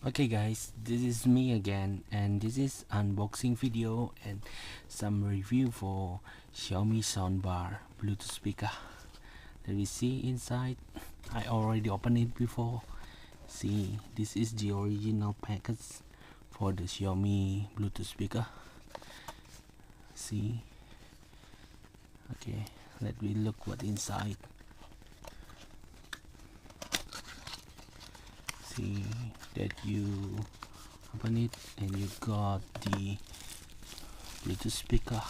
Okay guys, this is me again, and this is unboxing video and some review for Xiaomi soundbar Bluetooth speaker. Let me see inside. I already opened it before. See, this is the original package for the Xiaomi Bluetooth speaker. See, okay, let me look what inside. See that you open it and you got the Bluetooth speaker.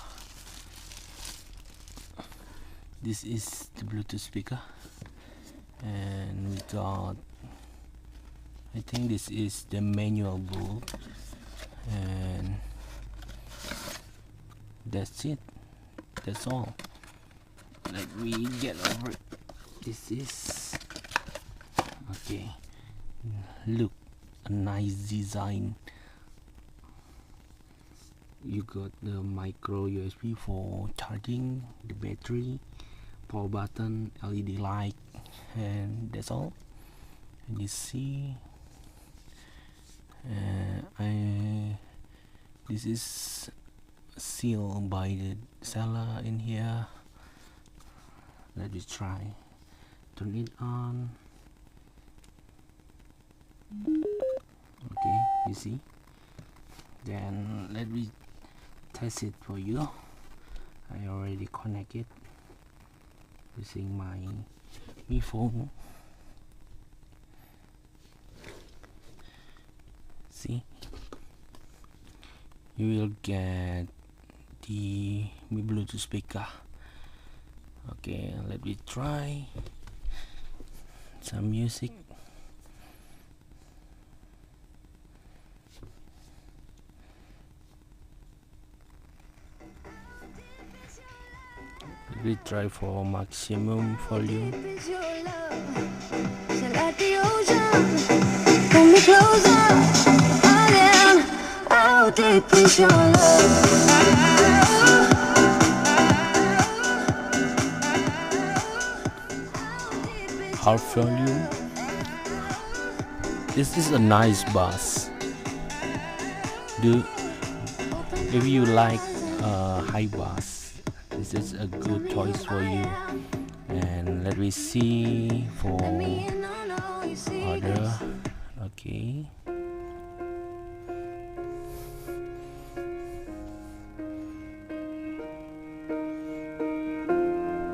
This is the Bluetooth speaker, and we got, I think this is the manual book, and that's it. That's all. Let me get over it. This is okay. Look, a nice design. You got the micro USB for charging the battery, power button, LED light, and that's all. And you see, this is sealed by the seller in here. Let me try. Turn it on. Okay, you see. Then let me test it for you. I already connect it using my Mi phone. See, you will get the Mi Bluetooth speaker. Okay, let me try some music. We try for maximum volume. Half volume. This is a nice bass. If you like high bass, this is a good choice for you. And let me see for other. Okay,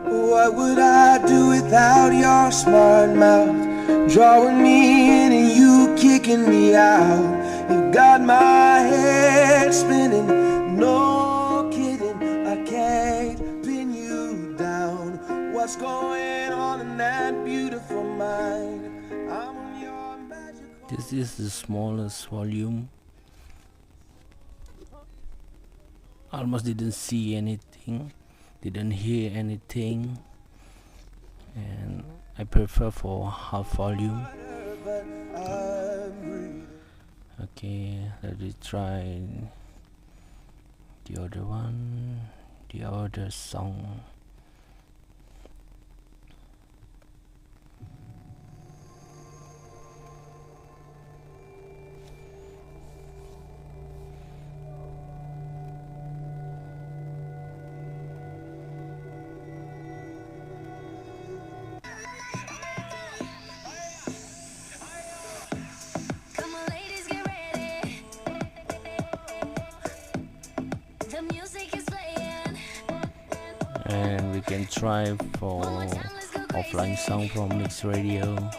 what would I do without your smart mouth? Drawing me in and you kicking me out. You got my head spinning, no kidding. I can't pin you down. What's going on in that beautiful mind? I'm on your magical. this is the smallest volume. Almost didn't see anything, didn't hear anything, and I prefer for half volume. Okay, let me try the other one, the other song. And we can try for offline sound from Mix Radio.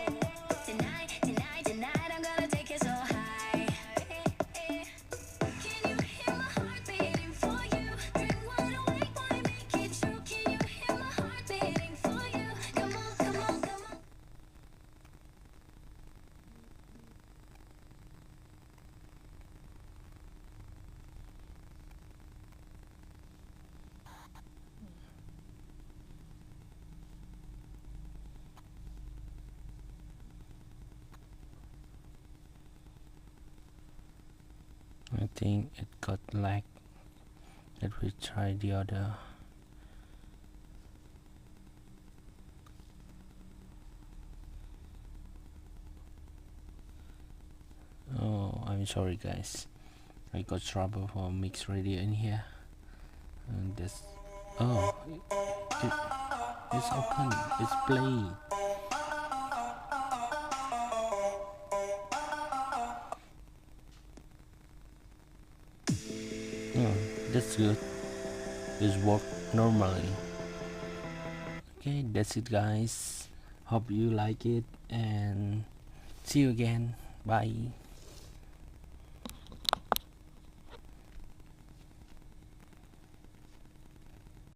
I think it got lag. Let me try the other. Oh, I'm sorry guys, I got trouble for mix radio in here. And this, oh, it's open, it's play. Oh, that's good, it's work normally. Okay, that's it guys, hope you like it and see you again, bye.